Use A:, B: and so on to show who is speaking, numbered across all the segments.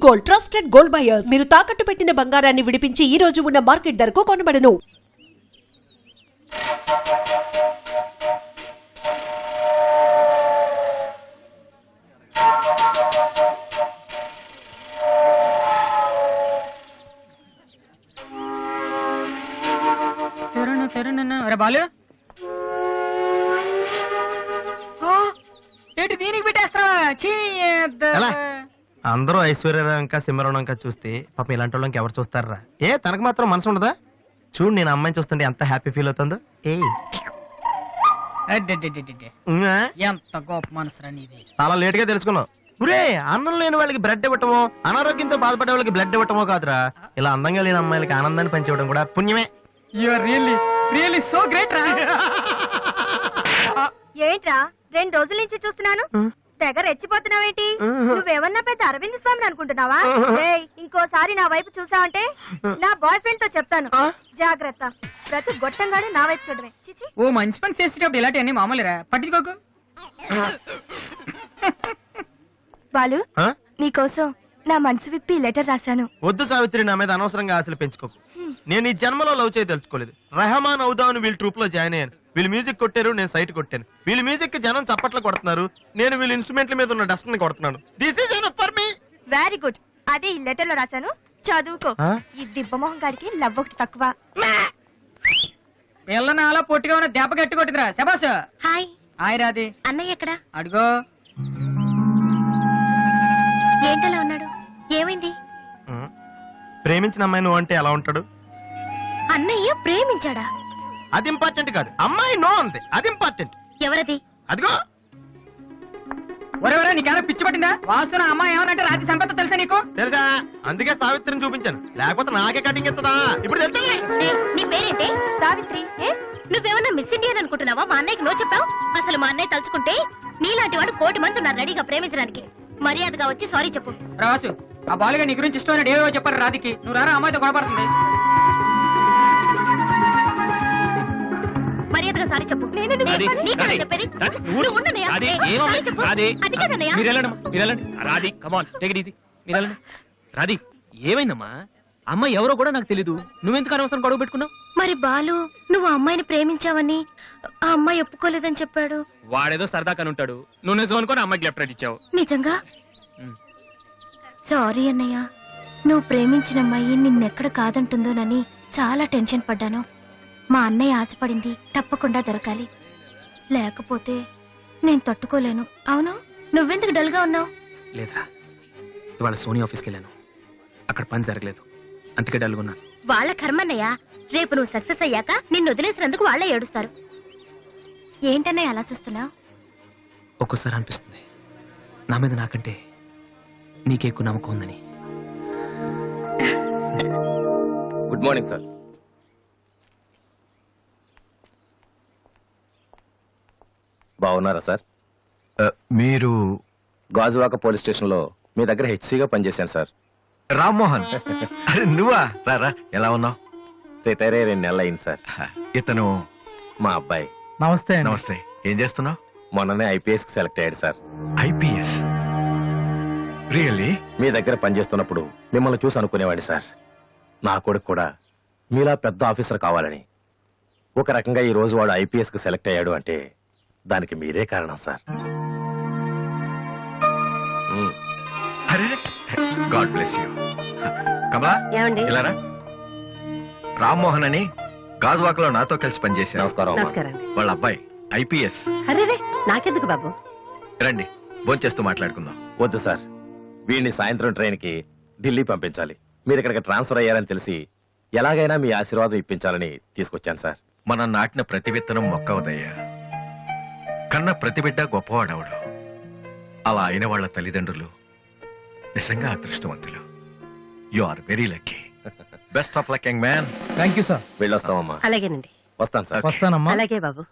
A: Gold trusted gold buyers. మీరు తాకట్టు పెట్టిన బంగారాన్ని విడిపించి ఈ రోజు ఉన్న మార్కెట్ ధరకు కొనబడను.
B: బాలు ఏంటి దీనికి పెట్టేస్తావా?
C: అందరూ ఐశ్వర్యరంక సింహరణంక చూస్తే పాపం ఇలాంటి వాళ్ళకి ఎవరు చూస్తారా? తనకు మాత్రం మనసు ఉండదా? చూడు నేను అమ్మాయిని చూస్తుంటే ఎంత హ్యాపీ ఫీల్ అవుతుందో.
B: ఎంత గొప్ప మనసు నీది.
C: చాలా లేట్ గా తెలుసుకున్నావు. ఒరే, అన్నం లేని వాళ్ళకి బ్లడ్ ఇవ్వటమో, అనారోగ్యంతో బాధపడే వాళ్ళకి బ్లడ్ ఇవ్వటమో కాదురా, ఇలా అందంగా లేని అమ్మాయిలకి ఆనందాన్ని పంచివ్వడం కూడా పుణ్యమే.
B: రియల్లీ సో గ్రేట్ రా.
D: ఏంట్రా 2 రోజుల నుంచి చూస్తున్నాను, తెగ రెచ్చిపోతున్నావేంటి? నువ్వేమన్నా పెద్ద అరవింద్ స్వామిని అనుకుంటున్నావా? ఇంకోసారి నా వైపు చూసావంటే నా బాయ్ ఫ్రెండ్ తో చెప్తాను, జాగ్రత్త. ప్రతి గొట్టంగానే నా వైపు చూడవే.
B: ఓ మంచి పని చేసేటప్పుడు ఇలాంటివన్నీ మామూలురా, పట్టించుకోకు.
D: బాలు, నీకోసం నా మనసు విప్పి లెటర్ రాశాను.
C: వద్దు సావిత్రి, నా మీద అనవసరంగా ఆశలు పెంచుకోకు. నేను ఈ జన్మలో లవ్ చేయ తెలుసుకోలేదు. రెహమాన్ అవుదామని వీళ్ళ ట్రూప్ లో జాయిన్ అయ్యాను. వీళ్ళు మ్యూజిక్ కొట్టారు, నేను సైట్ కొట్టాను. వీళ్ళ మ్యూజిక్ కి జనం చప్పట్లు కొడుతున్నారు, నేను వీళ్ళ ఇన్స్ట్రుమెంట్ల మీద ఉన్న డస్ట్ ని కొడుతున్నాను. This is enough for me.
D: Very good. అదే ఈ లెటర్ లో రాశాను, చదువుకో. ఈ దిబ్బమోహం గారికి లవ్ ఒకటి తక్కువ.
B: పిల్లని అలా పొట్టిగా ఉన్న దెబ్బ గట్టి కొట్టిందిరా. శబాస్.
D: హాయ్.
B: హాయ్ రాది.
D: అన్నయ్య ఎక్కడ?
B: అడుగో.
D: ఏంటలా ఉన్నాడు? ఏమైంది?
C: ప్రేమించిన అమ్మాయి నువ్వు అంటే ఎలా ఉంటాడు?
D: అన్నయ్య ప్రేమించాడా?
C: అది ఇంపార్టెంట్ కాదు, అమ్మాయి నో అంతే, అది ఇంపార్టెంట్.
D: ఎవరది?
C: అదిగో.
B: ఒరే నీకేమైనా పిచ్చి పట్టిందా? వాసు నా అమ్మాయి ఏమనంటే రాత్రి సంపద తెలుసా నీకు?
C: తెలుసా, అందుకే సావిత్రిని చూపించాను, లేకపోతే నాకే కటింగ్ ఎత్తదా. ఇప్పుడు తెలుసా?
D: నీ పేరేంటి? సావిత్రి. నువ్వేమన్నా మిస్ ఇండియన్ అనుకుంటున్నావా? మా అన్నయ్యకి నో చెప్పావు. అసలు మా అన్నయ్య తలుచుకుంటే నీలాంటి వాడు 1,000,000 మంది ఉన్నారు రెడీగా ప్రేమించడానికి. మర్యాదగా వచ్చి సారీ చెప్పు.
B: రాసు, ఆ బాలుగా నీ గురించి ఇష్టమైన ఏవో చెప్పారు రాధికి. నువ్వు రారా, అమ్మాయితో గొడవపడుతుంది.
D: మర్యాదగా సారీ చెప్పు.
E: రాధి, ఏమైందమ్మా? అమ్మాయి ఎవరో కూడా నాకు తెలీదు, నువ్వెందుకు అనవసరం గొడవ పెట్టుకున్నావు?
D: మరి బాలు, నువ్వు ఆ అమ్మాయిని ప్రేమించావని ఆ అమ్మాయి ఒప్పుకోలేదని చెప్పాడు.
E: వాడేదో సరదా కనుంటాడు, నువ్వు నిజం అనుకోని అమ్మాయికి లెఫ్ట్ రైట్ ఇచ్చావు.
D: నిజంగా? సారీ అన్నయ్య, నువ్వు ప్రేమించిన అమ్మాయి నిన్నెక్కడ కాదంటుందోనని చాలా టెన్షన్ పడ్డాను. మా అన్నయ్య ఆశపడింది తప్పకుండా దొరకాలి, లేకపోతే నేను తట్టుకోలేను. అవును, నువ్వెందుకు డల్ గా ఉన్నావు?
E: లేదురా, ఇవాళ సోనీ ఆఫీస్కి వెళ్ళాను, అక్కడ పని జరగలేదు, అందుకే డల్గా ఉన్నాను.
D: వాళ్ళ కర్మన్నయ్య, రేపు నువ్వు సక్సెస్ అయ్యాక నిన్ను వదిలేసినందుకు వాళ్ళే ఏడుస్తారు. ఏంటన్నయ్య అలా చూస్తున్నావు?
E: ఒక్కోసారి అనిపిస్తుంది నా మీద నాకంటే నీకే ఎక్కువ నమ్మకం ఉందని.
F: Good morning sir. బాగున్నారా సార్?
G: మీరు
F: గాజువాక పోలీస్ స్టేషన్ లో మీ దగ్గర హెచ్సిగా పనిచేశాను సార్.
G: రామ్మోహన్. నువ్వా? రారా, ఎలా ఉన్నావు?
F: రిటైర్ అయ్యి 2 నెలలు అయింది సార్.
G: ఇతను
F: మా అబ్బాయి.
G: నమస్తే. నమస్తే. ఏం చేస్తున్నావు?
F: మొన్ననే ఐపీఎస్ కి సెలెక్ట్ అయ్యాడు సార్.
G: ఐపీఎస్? రియల్లీ?
F: మీ దగ్గర పనిచేస్తున్నప్పుడు మిమ్మల్ని చూసి అనుకునేవాడి సార్, నా కొడుకు కూడా మీలా పెద్ద ఆఫీసర్ కావాలని. ఒక రకంగా ఈ రోజు వాడు ఐపీఎస్ కి సెలెక్ట్ అయ్యాడు అంటే దానికి మీరే కారణం sir.
G: God bless you. Kamala, ఇలారా. రామ్మోహన్ అని గాజువాకలో నాతో కలిసి పనిచేశారు.
F: నమస్కారం.
G: వాళ్ళ అబ్బాయి ఐపీఎస్.
D: నాకెందుకు బాబు?
G: రండి, భోంచేస్తూ మాట్లాడుకుందాం.
F: వద్దు సార్, వీడిని సాయంత్రం ట్రైన్ కి ఢిల్లీ పంపించాలి. మీరు ఇక్కడికి ట్రాన్స్ఫర్ అయ్యారని తెలిసి ఎలాగైనా మీ ఆశీర్వాదం ఇప్పించాలని తీసుకొచ్చాను సార్.
G: మనం నాటిన ప్రతి విత్తనం మొక్కవదయ్యా. కన్న ప్రతి బిడ్డ గొప్పవాడవడు. అలా అయిన వాళ్ళ తల్లిదండ్రులు నిజంగా అదృష్టవంతులు. You are very lucky. Best of luck young man.
H: Thank you sir.
F: వెళ్ళొస్తామమ్మా.
D: అలాగేనండి.
F: వస్తాను సార్.
H: వస్తానమ్మా.
D: అలాగే బాబు.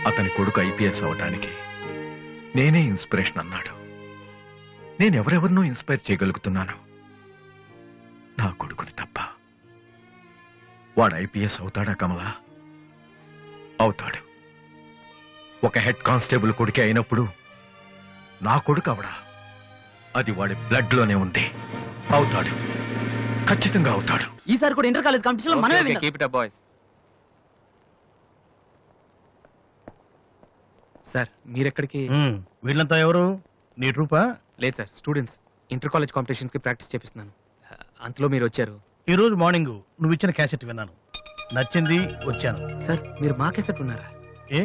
G: అతని కొడుకు ఐపీఎస్ అవటానికి నేనే ఇన్స్పిరేషన్ అన్నాడు. నేనెవరెవరినో ఇన్స్పైర్ చేయగలుగుతున్నాను, నా కొడుకుని తప్ప. వాడు ఐపీఎస్ అవుతాడా కమలా? అవుతాడు. ఒక హెడ్ కానిస్టేబుల్ కొడుకే అయినప్పుడు నా కొడుకు అవడా? అది వాడి బ్లడ్ లోనే ఉంది. అవుతాడు, ఖచ్చితంగా అవుతాడు.
B: ఈసారి కూడా ఇంటర్ కాలేజ్ కాంపిటీషన్ లో మనమే
E: keep it up boys. Sir మీరెక్కడికి?
H: వీళ్ళంతా ఎవరు? నీ ట్రూపా?
E: లేదు sir, students. Inter college competitions కి ప్రాక్టీస్ చేపిస్తున్నాను. అంతలో మీరు వచ్చారు.
H: ఈ రోజు మార్నింగ్ నువ్వు ఇచ్చిన క్యాసెట్ విన్నాను, నచ్చింది, వచ్చాను.
E: సార్ మీరు మా కెసెట్ ఉన్నారా?
H: ఏ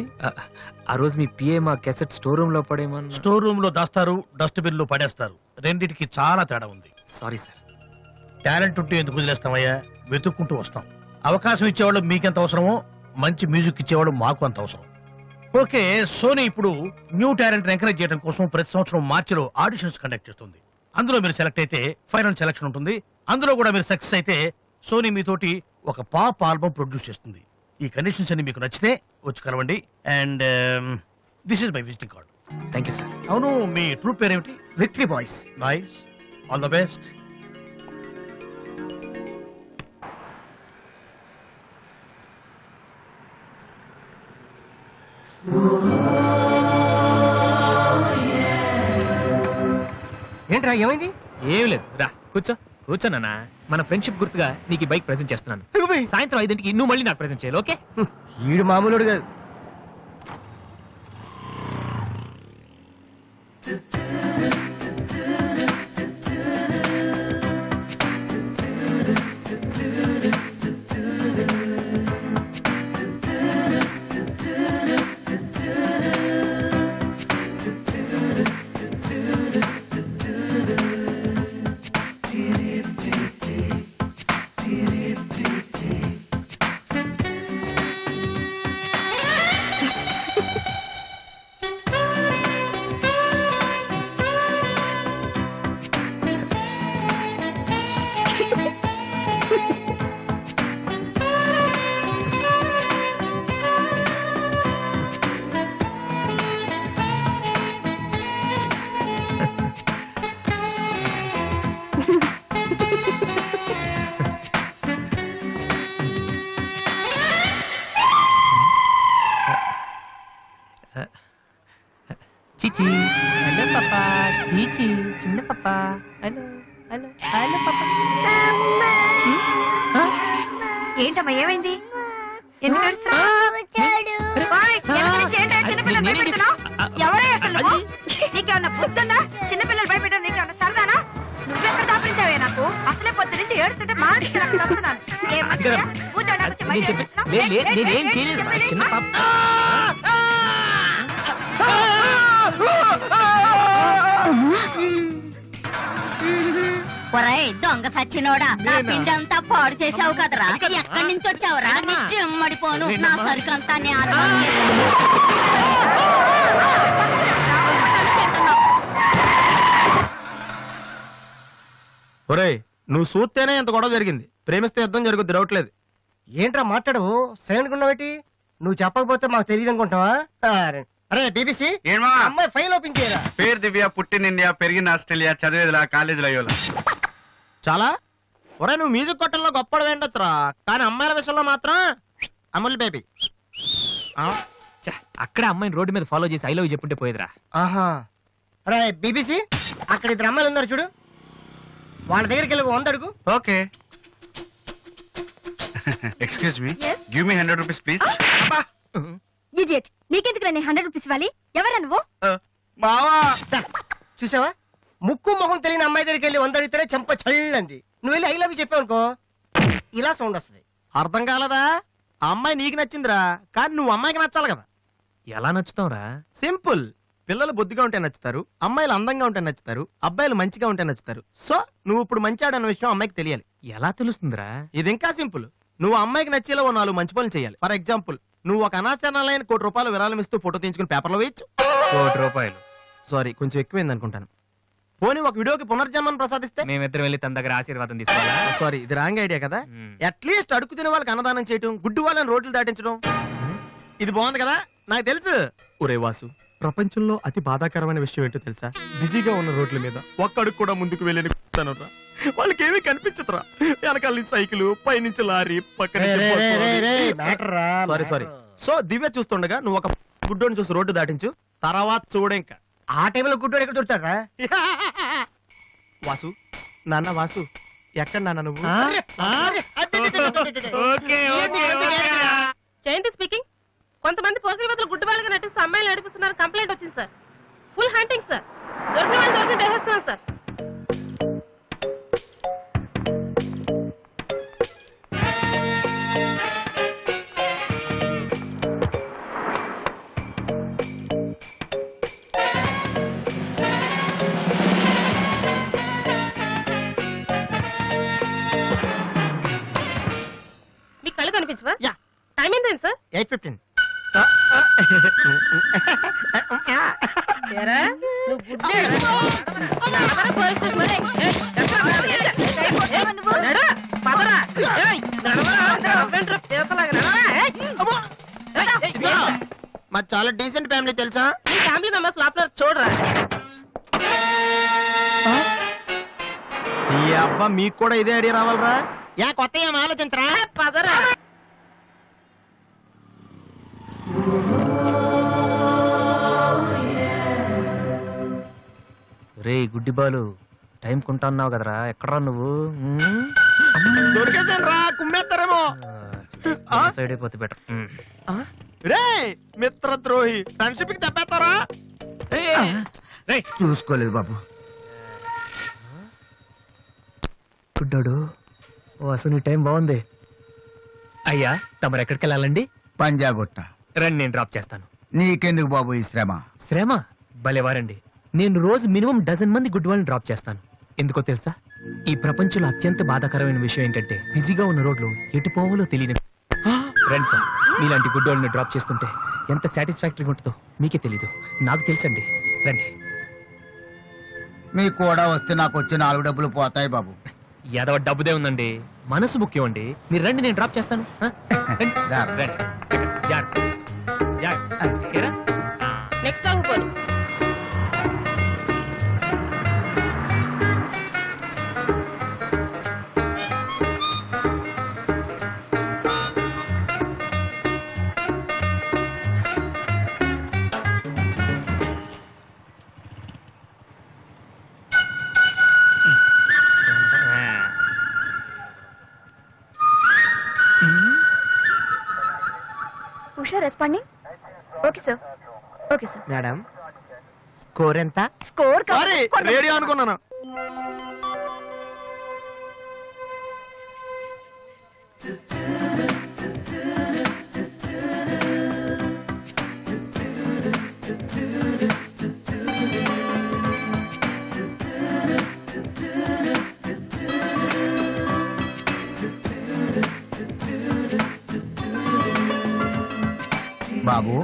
E: ఆ రోజు మీ పిఏ మా కెసెట్ స్టోర్ రూమ్ లో పడేమని.
H: స్టోర్ రూమ్ లో దాస్తారు, డస్ట్బిన్ లో పడేస్తారు. రెండిటికి చాలా తేడా ఉంది.
E: Sorry sir.
H: టాలెంట్ ఉంటే ఎందుకు వదిలేస్తామయ్యా? వెతుక్కుంటూ వస్తాం. అవకాశం ఇచ్చేవాళ్ళు మీకెంత అవసరమో మంచి మ్యూజిక్ ఇచ్చేవాళ్ళు మాకు అంత అవసరం. ఓకే, సోనీ ఇప్పుడు న్యూ టాలెంట్ ఎంకరేజ్ చేయడం కోసం ప్రతి సంవత్సరం మార్చిలో ఆడిషన్స్ కండక్ట్ చేస్తుంది. అందులో మీరు సెలెక్ట్ అయితే ఫైనల్ సెలక్షన్ ఉంటుంది. అందులో కూడా మీరు సక్సెస్ అయితే సోనీ మీతోటి ఒక పాప్ ఆల్బమ్ ప్రొడ్యూస్ చేస్తుంది. ఈ కండిషన్స్ అన్ని మీకు నచ్చితే వచ్చి కలవండి. And this is my visiting card.
E: Thank you sir.
H: అవును, మీ ట్రూప్ పేరేమిటి?
B: Victory boys.
H: Nice, all the best.
B: ఏంట్రా ఏమైంది?
E: ఏం లేదు, రా కూర్చో. కూర్చోనన్నా, మన ఫ్రెండ్షిప్ గుర్తుగా నీకు ఈ బైక్ ప్రెజెంట్ చేస్తున్నాను. సాయంత్రం 5ంటికి నువ్వు మళ్ళీ నాకు ప్రెజెంట్ చేయాలి, ఓకే?
B: ఈడు మామూలుడు కాదు.
E: చీచి, హలో పాపా. చీచి, చిన్న పాపా. హలో హలో హలో పాపా.
D: ఏంటమ్మా, ఏమైంది? ఎందుకు ఏడుస్తున్నావ్? ఓయ్, ఎందుకు నుంచి ఏంటో చిన్నపిల్లలు భయపెడుతున్నావ్? ఎవరే అసలు నువ్వు? నీకేమన్నా బుద్ధుందా? చిన్నపిల్లలు భయపెట్టడం నీకేమన్నా సరదానా? నువ్వెక్కడ దాపరించావే నాకు? అసలే పొద్దు నుంచి ఏడుస్తుంటే మానేసి నాకు తప్పుతున్నాను. కూర్చోండి, నాకు చెప్పి
E: నేను చెప్పి నేనేం చేయలేదు, చిన్న పాప.
D: ఒరేయ్ దొంగ సచ్చినోడా, నా పిండి అంతా పాడు చేసావు కదరా. ఎక్కడి నుంచి వచ్చావురా? నీ చెమ్మడిపోను, నా సరుకంతా
C: ఒరేయ్, నువ్వు చూస్తేనే ఎంత గొడవ జరిగింది. ప్రేమిస్తే యుద్ధం జరుగుద్ది, డౌట్ లేదు.
B: ఏంట్రా మాట్లాడవు? సైలెంట్ ఉన్నావేటి? నువ్వు చెప్పకపోతే మాకు తెలియదు అనుకుంటావా? అరే బీబీసీ, అమ్మాయి ఫైల్ ఓపెన్ చేయరా.
I: పేరు దివ్య, పుట్టిన ఇండియా, పెరిగిన ఆస్ట్రేలియా, చదివేదిలా కాలేజీలో అయ్యోలా.
C: చాలా ఒరే, నువ్వు మ్యూజిక్ కొట్టంలో గొప్పడు వేండొచ్చురా, కానీ అమ్మాయిల విషయంలో మాత్రం అమూల్ బేబీ.
E: అక్కడ అమ్మాయిని రోడ్డు మీద ఫాలో చేసి ఐ లవ్ చెప్పుంటే పోయేదిరా.
B: ఆహా, అరే బీబీసీ, అక్కడ ఇద్దరు అమ్మాయిలు ఉన్నారు చూడు, వాళ్ళ దగ్గరికి వెళ్ళి 100 అడుగు.
I: Okay. Excuse me, give me 100 rupees please.
D: Idiot, నీకెందుకు నేను 100 రూపీస్ ఇవ్వాలి? ఎవరా నువ్వు?
I: బావా,
B: చూసావా, ముక్కు మొహం తెలియని అమ్మాయి దగ్గరికి వెళ్ళి 100 అడిగితేనే చెంప చల్లంది. నువ్వు వెళ్ళి ఐ లవ్ యూ చెప్పావు అనుకో, ఇలా సౌండ్ వస్తుంది.
C: అర్థం కాలదా? ఆ అమ్మాయి నీకు నచ్చిందిరా, కానీ నువ్వు అమ్మాయికి నచ్చాలి కదా.
E: ఎలా నచ్చుతావురా?
C: సింపుల్. పిల్లలు బొద్దుగా ఉంటే నచ్చుతారు, అమ్మాయిలు అందంగా ఉంటే నచ్చుతారు, అబ్బాయిలు మంచిగా ఉంటే నచ్చుతారు. సో నువ్వు ఇప్పుడు మంచివాడన్న విషయం అమ్మాయికి తెలియాలి.
E: ఎలా తెలుస్తుందిరా?
C: ఇది ఇంకా సింపుల్. నువ్వు అమ్మాయికి నచ్చేలా 4 మంచి పనులు చేయాలి. ఫర్ ఎగ్జాంపుల్, నువ్వు ఒక అనాచరణలైన ₹1,00,00,000 విరాళం ఇస్తూ ఫోటో తీయించుకుని పేపర్లో వేయచ్చు.
E: ₹1,00,00,000?
C: సారీ, కొంచెం ఎక్కువైంది అనుకుంటాను. పోనీ ఒక వీడియోకి పునర్జన్మను ప్రసాదిస్తే?
E: మేమిద్దరం వెళ్ళి తన దగ్గర ఆశీర్వాదం తీసుకోవాలా?
C: సారీ, ఇది రాంగ్ ఐడియా కదా. అట్లీస్ట్ అడుగు తినే వాళ్ళకి అన్నదానం చేయటం, గుడ్డు వాళ్ళని రోడ్లు దాటించడం, ఇది బాగుంది కదా. నాకు తెలుసు. ఒరే వాసు, ప్రపంచంలో అతి బాధాకరమైన విషయం ఏంటో తెలుసా? బిజీగా ఉన్న రోడ్ల మీద ఒక్కడుగు కూడా ముందుకు వెళ్ళని కూర్చున్నానురా. వాళ్ళకి ఏమీ కనిపించదురా. వెనకాల నుంచి సైకిల్, పైనుంచి లారీ, పక్కన సారీ. సో దివ్య చూస్తుండగా నువ్వు ఒక గుడ్డోని చూసి రోడ్డు దాటించు, తర్వాత చూడ. ఇంకా
B: ఆ టైంలో గుడ్డోడు ఎక్కడ దొరుకుతాడా?
C: వాసు నాన్న వాసు ఎక్కడ నాన్న నువ్వు
J: జయంతి స్పీకింగ్. కొంతమంది పోకిరి వదలు గుడ్డివాళ్ళగా నటిస్తూ అమ్మాయిలు నడిపిస్తున్నారు. కంప్లైంట్ వచ్చింది సార్. Full hunting sir. దొరికిన వాళ్ళు దొరికిన వేసేస్తున్నాం సార్. మీ కళ్ళు కనిపించవా?
B: యా.
J: టైం ఏంటండి సార్?
B: 8:15.
J: ఏరా, నువ్వు గుడ్డేరా? నడవరా పోలీస్ స్టేషన్ మరి. నడు, పదరా. ఏయ్, నడవరా. అవ్వేంట్రా పేసలాగా నడవరా. ఏయ్, అమ్మో.
B: మా చాలా డీసెంట్ ఫ్యామిలీ తెలుసా?
J: మీ ఫ్యామిలీ మెంబర్స్ లోపల చూడరా.
C: ఈ అబ్బా మీకు కూడా ఇదే ఐడియా రావాలరా?
B: యా కొత్త ఏం ఆలోచించరా?
J: పదరా.
E: రే గుడ్డి బాలు, టైం కొంటా అన్నావు కదరా, ఎక్కడరా నువ్వు?
C: దొరికేసాను రా, కుమ్మేస్తారేమో.
E: సైడ్ అయిపోతే బెటర్.
C: రే మిత్రద్రోహి, ఫ్రెండ్షిప్ కి తప్పేస్తారా?
B: చూసుకోలేదు బాబు.
E: గుడ్డాడు, ఓ అసలు నీ టైం బాగుంది. అయ్యా తమరు ఎక్కడికి వెళ్ళాలండి?
I: పంజాగుట్ట.
E: రండి, నేను డ్రాప్ చేస్తాను.
I: నీకెందుకు బాబు ఈ శ్రమ?
E: శ్రమ భలేవారండి. నేను రోజు మినిమం డజన్ మంది గుడ్ వాళ్ళని డ్రాప్ చేస్తాను. ఎందుకో తెలుసా? ఈ ప్రపంచంలో అత్యంత బాధాకరమైన విషయం ఏంటంటే బిజీగా ఉన్న రోడ్లు ఎటు పోవాలో తెలియని. రండి సార్, మీలాంటి గుడ్ వాళ్ళని డ్రాప్ చేస్తుంటే ఎంత సాటిస్ఫాక్టరీగా ఉంటుందో మీకే తెలీదు, నాకు తెలుసండి. రండి.
I: మీకు కూడా వస్తే నాకు వచ్చే 4 డబ్బులు పోతాయి బాబు.
E: ఏదో డబ్బుదే ఉందండి, మనసు ముఖ్యం అండి. మీరు రండి, నేను డ్రాప్ చేస్తాను. రండి. రండి. జాగ్రత్త. జాగ్రత్త. ఓకేరా?
J: నెక్స్ట్ అవ్వు పోనీ.
D: Usha responding. Okay sir. Okay sir.
B: Madam score ఎంత?
D: స్కోర్
C: సారీ, రేడియో అనుకున్నాను.
I: బాబు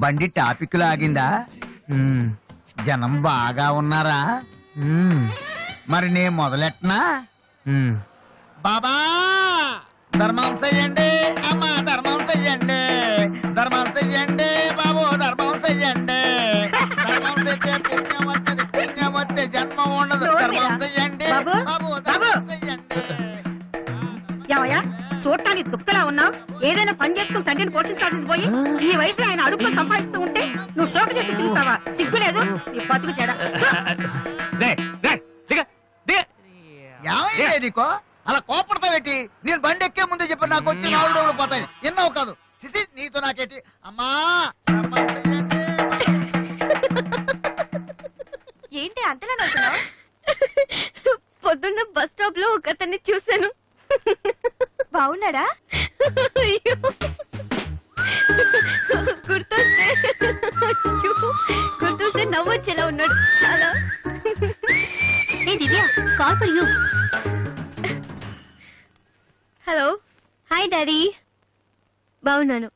I: బండి టాపిక్ లాగిందా? జనం బాగా ఉన్నారా? మరి నేను మొదలెట్టనా? బాబా ధర్మం చెయ్యండి, అమ్మా ధర్మం చెయ్యండి, ధర్మం చెయ్యండి బాబు, ధర్మం చెయ్యండి. ధర్మం చేస్తే పుణ్యం వస్తుంది, పుణ్యం వస్తే జన్మ ఉండదు. ధర్మం చెయ్యండి బాబు, ధర్మం చెయ్యండి.
J: ఏమయ్యా, చూడటానికి దుఃఖలా ఉన్నావు. ఏదైనా పని చేసుకుని తండ్రిని పోషించాల్సింది పోయి ఈ వయసు ఆయన అడుగులు సంపాదిస్తూ ఉంటే నువ్వు షోక చేసి తిరుగుతావా? సిగ్గులేదు నీ బతుకు చెడ.
I: ఏమైంది నీకో అలా కోపడతా పెట్టి? నేను బండి ఎక్కే ముందే చెప్పి నాకు వచ్చి 4 డబ్బులు పోతాయి. ఎన్నో కాదు సిసి, నీతో నాకేటి? అమ్మా
D: ఏంటి అంతలా నవ్వుతున్నావు? పొద్దున్న బస్ స్టాప్ లో ఒక అతన్ని చూశాను. బాగున్నాడా? గుర్తొస్తే నవ్వొచ్చేలా ఉన్నాడు చాలా. ఏ Divya, call for you. Hello. Hi daddy. బాగున్నాను.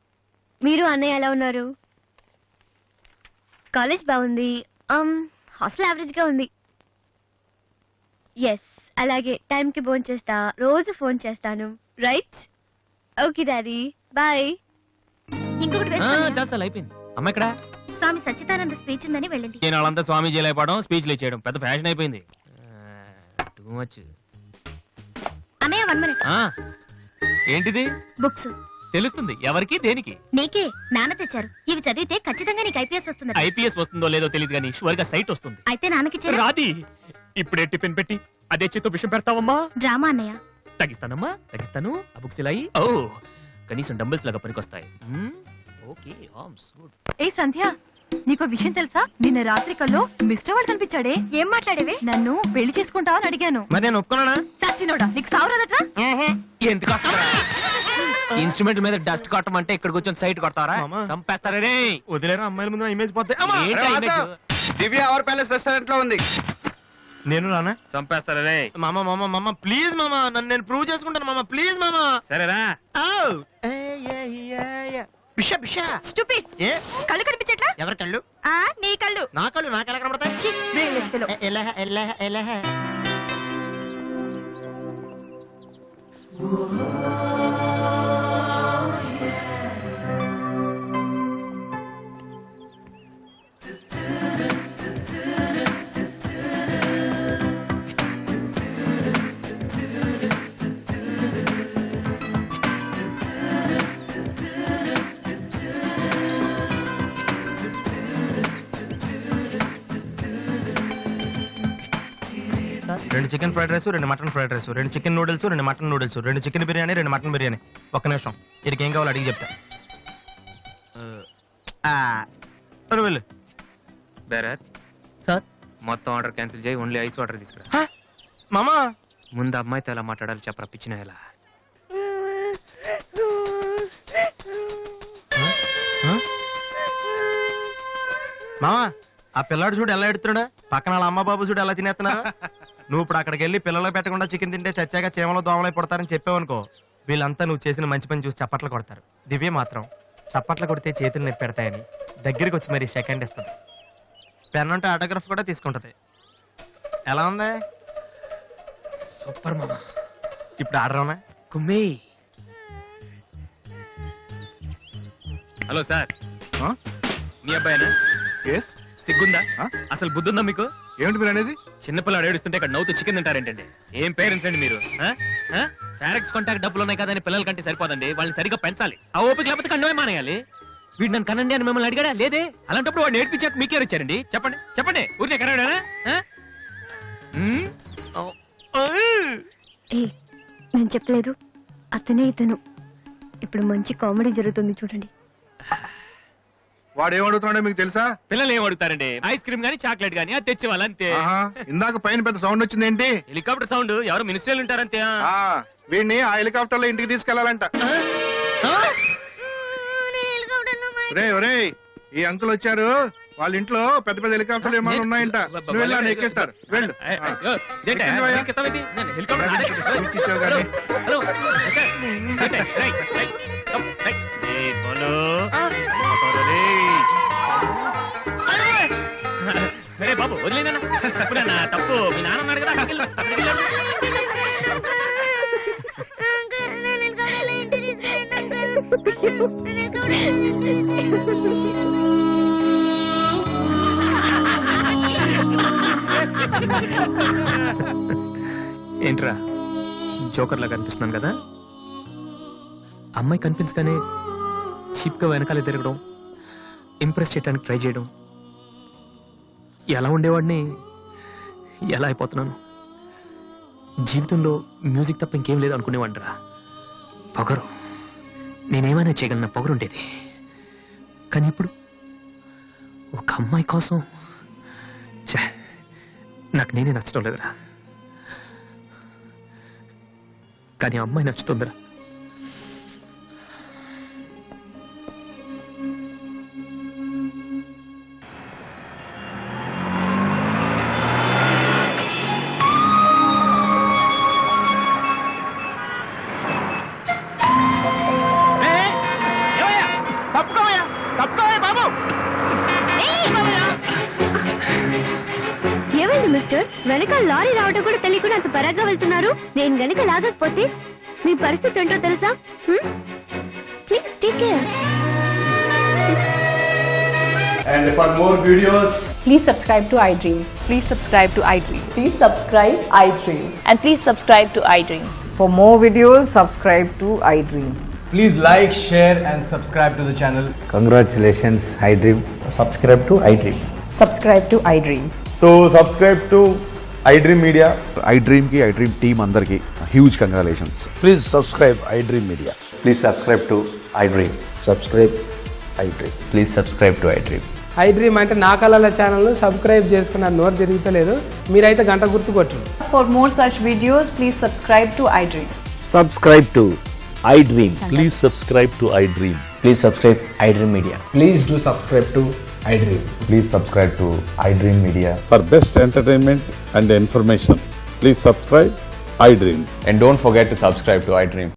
D: మీరు అన్నయ్య ఎలా ఉన్నారు? కాలేజ్ బాగుంది. హాస్టల్ యావరేజ్ గా ఉంది. ఎస్, అలాగే టైంకి ఫోన్ చేస్తా, రోజు ఫోన్ చేస్తాను. రైట్? Okay daddy, bye. ఇంకొకటి
E: చాలా అయిపోయింది. అమ్మ ఇక్కడ
D: స్వామి సచ్చిదానంద స్పీచ్ ఉందని వెళ్ళింది.
E: నేను వాళ్ళంతా స్వామీజీ అయిపోవడం, స్పీచ్లు ఇచ్చేయడం పెద్ద ఫ్యాషన్ అయిపోయింది. Too much.
D: అన్నయ్య 1 minute.
E: ఏంటిది?
D: బుక్స్.
E: తెలుస్తుంది ఎవరికి దేనికి?
D: నీకే. నాన్న తెచ్చారు. ఇవి చదివితే ఖచ్చితంగా నీకు ఐపీఎస్ వస్తుంది.
E: ఐపీఎస్ వస్తుందో లేదో తెలియదు కానీ షువర్ గా సైట్ వస్తుంది.
D: అయితే నాన్నకి
E: రాది ఇప్పుడే టిఫిన్ పెట్టి అదే చేతో విషయం పెడతావమ్మా?
D: డ్రామా అన్నయ్య.
E: తగ్గిస్తానమ్మా, తగ్గిస్తాను. ఆ బుక్స్ ఇలా అయ్యి. ఓ కనీసం డంబుల్స్ లాగా పనికొస్తాయి. Okay, arms good.
K: ఏ సంధ్య, నీకో విషయం తెలుసా? నిన్న రాత్రి కల్లో మిస్టర్ వాడు కనిపించాడే. ఏం మాట్లాడేవే? నన్ను పెళ్లి చేసుకుంటావా అని అడిగాను.
C: మరి నేను ఒప్పుకున్నానా?
K: సచ్చినోడా, నీకు సావరాదట్రా?
E: ఎందుకు ఇన్స్ట్రుమెంట్ మీద డస్ట్ కొట్టమంటే ఇక్కడ కూర్చొని సైట్ కొడతారా? చంపేస్తారే.
C: వదిలేరా, అమ్మాయిల ముందు ఇమేజ్ పోతే.
I: దివ్య అవర్ ప్యాలెస్ రెస్టారెంట్ లో ఉంది.
C: నేను రానా?
E: చంపేస్తారే.
C: మామ ప్లీజ్ మామ, నన్ను నేను ప్రూవ్ చేసుకుంటాను మామ, ప్లీజ్ మామ.
E: సరేరా.
C: బిషా బిషా.
K: Stupid.
C: ఏ
K: కళ్ళు కనిపించట్లా?
C: ఎవరి కళ్ళు?
K: నీ కళ్ళు.
C: నా కళ్ళు నాకెలా కనబడతాయి? ఎలా రెండు చికెన్ ఫ్రైడ్ రైస్, రెండు మటన్ ఫ్రైడ్ రైస్, రెండు చికెన్ నూడిల్స్, రెండు మటన్ నూడిల్స్, రెండు చికెన్ బిర్యానీ, రెండు మటన్ బిర్యానీ. ఒక్క నిమిషం, వీడికి ఏం కావాలో అడిగి చెప్తా. వెళ్ళు.
E: బేరత్ సార్, మొత్తం ఆర్డర్ క్యాన్సిల్ చేయి, ఓన్లీ ఐస్ వాటర్ తీసుకురా.
C: మామా
E: ముందు అమ్మాయితో ఎలా మాట్లాడాలి చెప్పరా, పిచ్చిన ఎలా?
C: మామా, ఆ పిల్లాడు చూడు ఎలా ఎడుతున్నాడా, పక్కన వాళ్ళ అమ్మ బాబు చూడు ఎలా తినేస్తున్నా. నువ్వు ఇప్పుడు అక్కడికి వెళ్ళి పిల్లలకు పెట్టకుండా చికెన్ తింటే చచ్చాక చీమలో దోమలై పడతారని చెప్పావనుకో, వీళ్ళంతా నువ్వు చేసిన మంచి పని చూసి చప్పట్లు కొడతారు. దివ్య మాత్రం చప్పట్లు కొడితే చేతులు నొప్పి పెడతాయని దగ్గరికి వచ్చి మరి సెకండ్ ఇస్తుంది. పెన్ అంటే ఆటోగ్రాఫ్ కూడా తీసుకుంటది. ఎలా ఉంది?
E: సూపర్ మామా.
C: ఇప్పుడు ఆర్డర్ అవునా?
E: కుమ్మి. హలో సార్, మీ అబ్బాయినా? సిగ్గుందా? అసలు బుద్ధుందా మీకు?
G: ఏమిటి మీరు అనేది?
E: చిన్నపిల్లాడు ఏడుస్తుంటే ఇక్కడ నవ్వుతూ చికెన్ తింటారేంటండి? ఏం పేరెంట్స్ అండి మీరు? పేరెంట్స్ కాంటాక్ట్ డబ్బులు ఉన్నాయి కదని పిల్లల కంటే సరిపోదండి, వాళ్ళని సరిగ్గా పెంచాలి. ఆ ఓపిక లేకపోతే కండమే మానేయాలి. వీడు నన్ను కనండి అని మిమ్మల్ని అడిగాడా? లేదే. అలాంటప్పుడు వాడు నేర్పించాక మీకే వచ్చారండి. చెప్పండి చెప్పండి, ఊరికే కనడానా?
D: నేను చెప్పలేదు, అతనే ఇతను. ఇప్పుడు మంచి కామెడీ జరుగుతుంది చూడండి.
G: వాడు ఏమడుగుతున్నాడో మీకు తెలుసా?
E: పిల్లలు ఏం అడుగుతారండి? ఐస్ క్రీమ్ గానీ చాక్లెట్ గానీ అది తెచ్చి వాళ్ళంతే.
G: ఇందాక పైన పెద్ద సౌండ్ వచ్చింది ఏంటి?
E: Helicopter sound. ఎవరు మినిస్టర్లు ఉంటారంతే.
G: వీడిని ఆ హెలికాప్టర్ లో ఇంటికి తీసుకెళ్లాలంట. ఒరే ఈ అంకుల్ వచ్చారు, వాళ్ళ ఇంట్లో పెద్ద పెద్ద హెలికాప్టర్లు ఏమైనా ఉన్నాయంట. నువ్వు వెళ్ళా ఎక్కిస్తారు. వెళ్ళు.
E: సరే బాబు, వదిలేనా? తప్పునా? తప్పు. మీ నాన్న ఉన్నాడు కదా, అక్కడికి వెళ్ళు. ఏంట్రా జోకర్ లాగా కనిపిస్తున్నాను కదా? అమ్మాయి కనిపించగానే చీప్ గా వెనకాలే తిరగడం, ఇంప్రెస్ చేయడానికి ట్రై చేయడం. ఎలా ఉండేవాడిని ఎలా అయిపోతున్నాను. జీవితంలో మ్యూజిక్ తప్ప ఇంకేం లేదు అనుకునేవాడిరా. పొగరు, నేనేమైనా చేయగలన పొగరు ఉండేది. కానీ ఇప్పుడు ఒక అమ్మాయి కోసం నాకు నేనే నచ్చడం లేదురా. కానీ అమ్మాయి నచ్చుతుందిరా.
D: ఏమైంది మిస్టర్? వెనక లారీ రావడం కూడా తెలియకుండా అంత పరాగ్గా వెళ్తున్నారు. నేను గనక లాగకపోతే మీ పరిస్థితి ఏంటో తెలుసా? Please take care.
L: And for more videos,
M: please subscribe to iDream.
K: Please subscribe to iDream.
M: Please subscribe iDream.
K: And please subscribe to iDream.
M: For more videos, subscribe to iDream.
L: please like, share and subscribe to the channel. iDream Media.
N: iDream కి iDream team అందరికి huge congratulations.
O: Please subscribe iDream Media.
L: Please subscribe to iDream.
O: Subscribe iDream.
L: Please subscribe to iDream.
P: iDream అంటే నా కళల channel subscribe చేసుకున్నారు, నోరు తిరుగుతలేదు. మీరైతే గంట గుర్తు కొట్టండి.
M: For more such videos, please subscribe to iDream.
F: Subscribe to iDream. Please subscribe to iDream.
L: Please subscribe iDream Media.
P: Please do subscribe to iDream.
L: Please subscribe to iDream Media.
O: For best entertainment and information, please subscribe iDream.
L: And don't forget to subscribe to iDream.